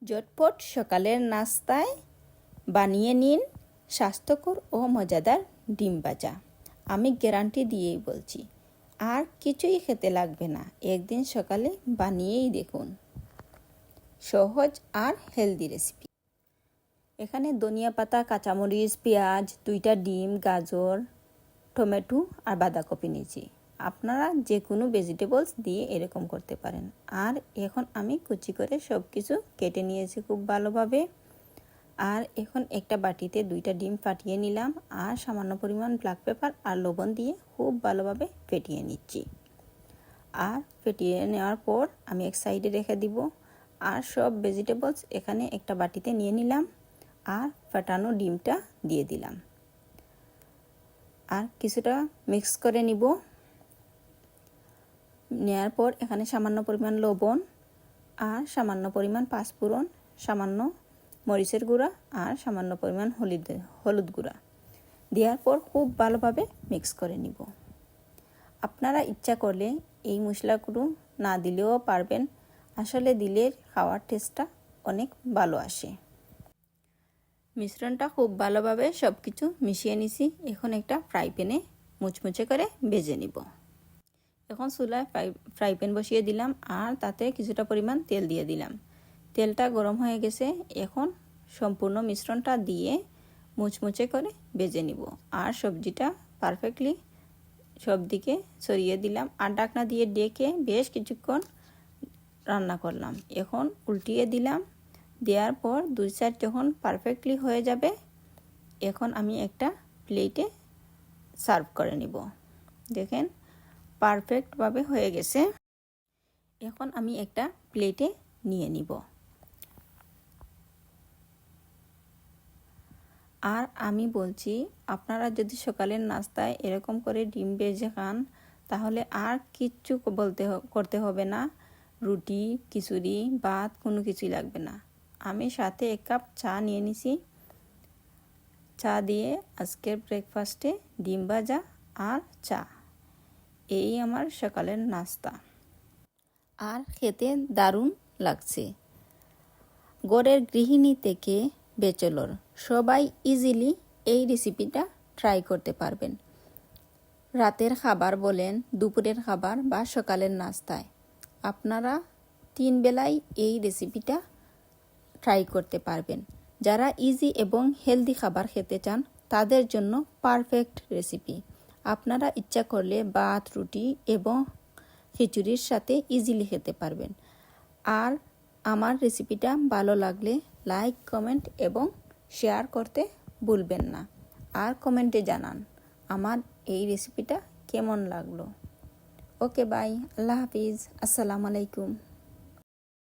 ঝটপট সকালের নাস্তায় বানিয়ে নিন স্বাস্থ্যকর ও মজাদার ডিম ভাজা। আমি গ্যারান্টি দিয়েই বলছি, আর কিছুই খেতে লাগবে না। একদিন সকালে বানিয়েই দেখুন। সহজ আর হেলদি রেসিপি। এখানে ধনিয়া পাতা, কাঁচামরিচ, পেঁয়াজ, 2টা ডিম, গাজর, টমেটো আর বাঁধাকপি নিয়েছি। আপনারা যে কোনো ভেজিটেবলস দিয়ে এরকম করতে পারেন। আর এখন আমি কুচি করে সব কিছু কেটে নিয়েছি খুব ভালোভাবে। আর এখন একটা বাটিতে 2টা ডিম ফাটিয়ে নিলাম আর সামান্য পরিমাণ ব্ল্যাক পেপার আর লবণ দিয়ে খুব ভালোভাবে ফেটিয়ে নিচ্ছি। আর ফেটিয়ে নেওয়ার পর আমি এক সাইডে রেখে দিব। আর সব ভেজিটেবলস এখানে একটা বাটিতে নিয়ে নিলাম আর ফাটানো ডিমটা দিয়ে দিলাম। আর কিছুটা মিক্স করে নিব। নেওয়ার পর এখানে সামান্য পরিমাণ লবণ আর সামান্য পরিমাণ পাঁচফোড়ন, সামান্য মরিচের গুঁড়া আর সামান্য পরিমাণ হলুদ গুঁড়া দেওয়ার পর খুব ভালোভাবে মিক্স করে নিব। আপনারা ইচ্ছা করলে এই মশলাগুলো না দিলেও পারবেন। আসলে দিলে খাওয়ার টেস্টটা অনেক ভালো আসে। মিশ্রণটা খুব ভালোভাবে সব কিছু মিশিয়ে নিছি। এখন একটা ফ্রাই প্যানে মুচমুচে করে ভেজে নিব। এখন চুলায় ফ্রাই প্যান বসিয়ে দিলাম আর তাতে কিছুটা পরিমাণ তেল দিয়ে দিলাম। তেলটা গরম হয়ে গেছে। এখন সম্পূর্ণ মিশ্রণটা দিয়ে মুচমুচে করে ভেজে নিব। আর সবজিটা পারফেক্টলি সব দিকে ছড়িয়ে দিলাম আর ঢাকনা দিয়ে ডেকে বেশ কিছুক্ষণ রান্না করলাম। এখন উল্টিয়ে দিলাম। দেওয়ার পর 2 সাইড যখন পারফেক্টলি হয়ে যাবে, এখন আমি একটা প্লেটে সার্ভ করে নিব। দেখেন পারফেক্টভাবে হয়ে গেছে। এখন আমি একটা প্লেটে নিয়ে নিব। আর আমি বলছি, আপনারা যদি সকালের নাস্তায় এরকম করে ডিম ভেজে খান তাহলে আর কিচ্ছু করতে হবে না। রুটি, খিচুড়ি, ভাত কোনো কিছুই লাগবে না। আমি সাথে 1 কাপ চা নিয়ে নিছি। চা দিয়ে আজকের ব্রেকফাস্টে ডিম ভাজা আর চা, এই আমার সকালের নাস্তা। আর খেতে দারুণ লাগছে। ঘরের গৃহিণী থেকে ব্যাচেলর সবাই ইজিলি এই রেসিপিটা ট্রাই করতে পারবেন। রাতের খাবার বলেন, দুপুরের খাবার বা সকালের নাস্তায় আপনারা 3 বেলায় এই রেসিপিটা ট্রাই করতে পারবেন। যারা ইজি এবং হেলদি খাবার খেতে চান তাদের জন্য পারফেক্ট রেসিপি। আপনারা ইচ্ছা করলে ভাত, রুটি এবং খিচুড়ির সাথে ইজিলি খেতে পারবেন। আর আমার রেসিপিটা ভালো লাগলে লাইক, কমেন্ট এবং শেয়ার করতে ভুলবেন না। আর কমেন্টে জানান আমার এই রেসিপিটা কেমন লাগলো। ওকে, বাই, আল্লাহ হাফিজ, আসসালামু আলাইকুম।